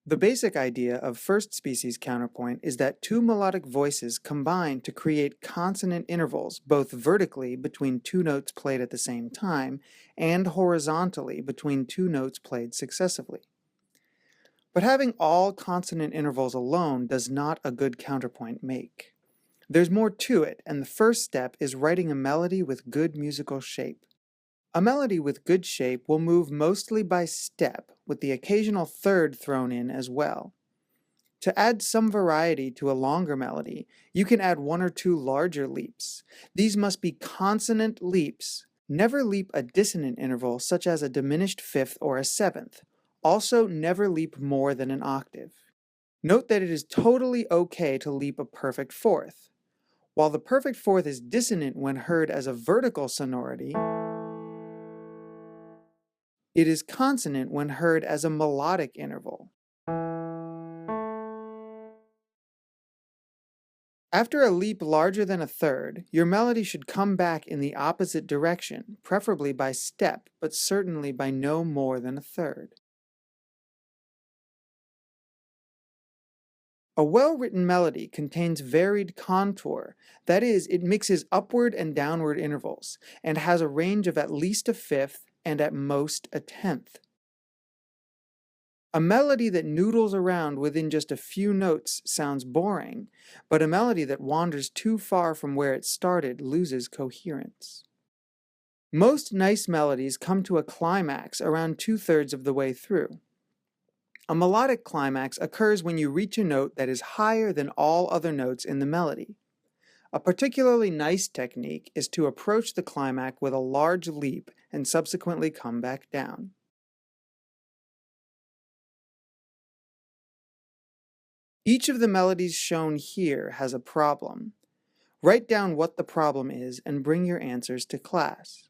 The basic idea of first species counterpoint is that two melodic voices combine to create consonant intervals, both vertically between two notes played at the same time, and horizontally between two notes played successively. But having all consonant intervals alone does not a good counterpoint make. There's more to it, and the first step is writing a melody with good musical shape. A melody with good shape will move mostly by step, with the occasional third thrown in as well. To add some variety to a longer melody, you can add one or two larger leaps. These must be consonant leaps. Never leap a dissonant interval such as a diminished fifth or a seventh. Also, never leap more than an octave. Note that it is totally okay to leap a perfect fourth. While the perfect fourth is dissonant when heard as a vertical sonority, it is consonant when heard as a melodic interval. After a leap larger than a third, your melody should come back in the opposite direction, preferably by step, but certainly by no more than a third. A well-written melody contains varied contour, that is, it mixes upward and downward intervals, and has a range of at least a fifth and at most a tenth. A melody that noodles around within just a few notes sounds boring, but a melody that wanders too far from where it started loses coherence. Most nice melodies come to a climax around 2/3 of the way through. A melodic climax occurs when you reach a note that is higher than all other notes in the melody. A particularly nice technique is to approach the climax with a large leap and subsequently come back down. Each of the melodies shown here has a problem. Write down what the problem is and bring your answers to class.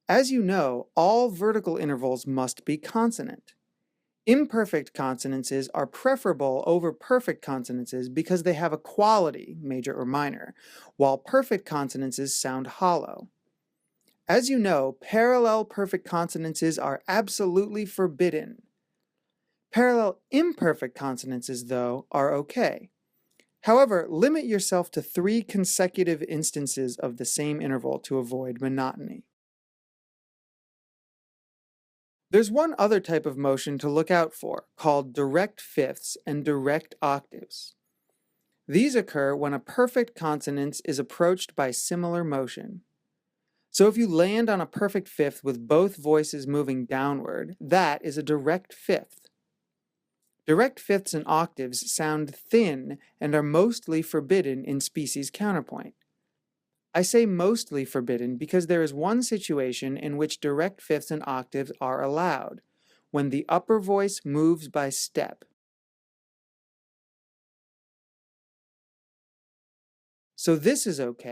As you know, all vertical intervals must be consonant. Imperfect consonances are preferable over perfect consonances because they have a quality, major or minor, while perfect consonances sound hollow. As you know, parallel perfect consonances are absolutely forbidden. Parallel imperfect consonances, though, are okay. However, limit yourself to 3 consecutive instances of the same interval to avoid monotony. There's one other type of motion to look out for, called direct fifths and direct octaves. These occur when a perfect consonance is approached by similar motion. So if you land on a perfect fifth with both voices moving downward, that is a direct fifth. Direct fifths and octaves sound thin and are mostly forbidden in species counterpoint. I say mostly forbidden because there is one situation in which direct fifths and octaves are allowed, when the upper voice moves by step. So this is okay,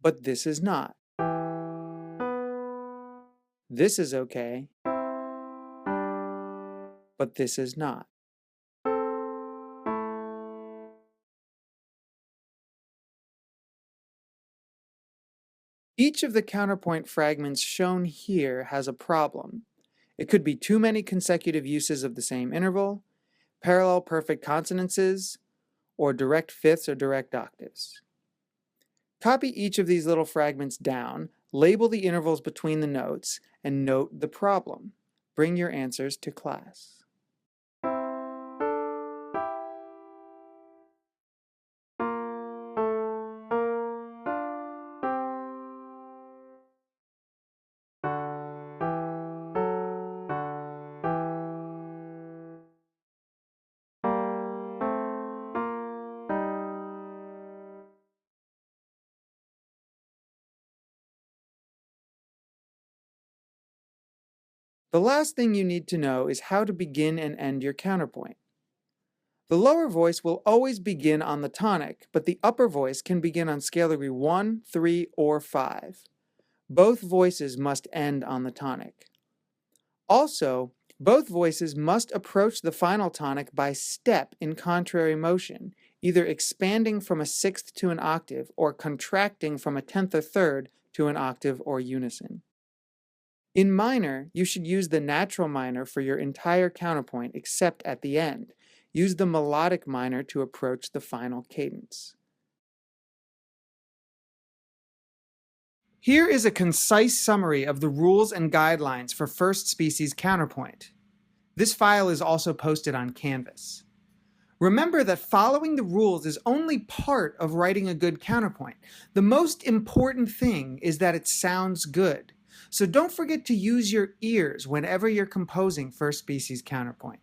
but this is not. This is okay, but this is not. Each of the counterpoint fragments shown here has a problem. It could be too many consecutive uses of the same interval, parallel perfect consonances, or direct fifths or direct octaves. Copy each of these little fragments down, label the intervals between the notes, and note the problem. Bring your answers to class. The last thing you need to know is how to begin and end your counterpoint. The lower voice will always begin on the tonic, but the upper voice can begin on scale degree 1, 3, or 5. Both voices must end on the tonic. Also, both voices must approach the final tonic by step in contrary motion, either expanding from a sixth to an octave or contracting from a tenth or third to an octave or unison. In minor, you should use the natural minor for your entire counterpoint except at the end. Use the melodic minor to approach the final cadence. Here is a concise summary of the rules and guidelines for first species counterpoint. This file is also posted on Canvas. Remember that following the rules is only part of writing a good counterpoint. The most important thing is that it sounds good. So don't forget to use your ears whenever you're composing first species counterpoint.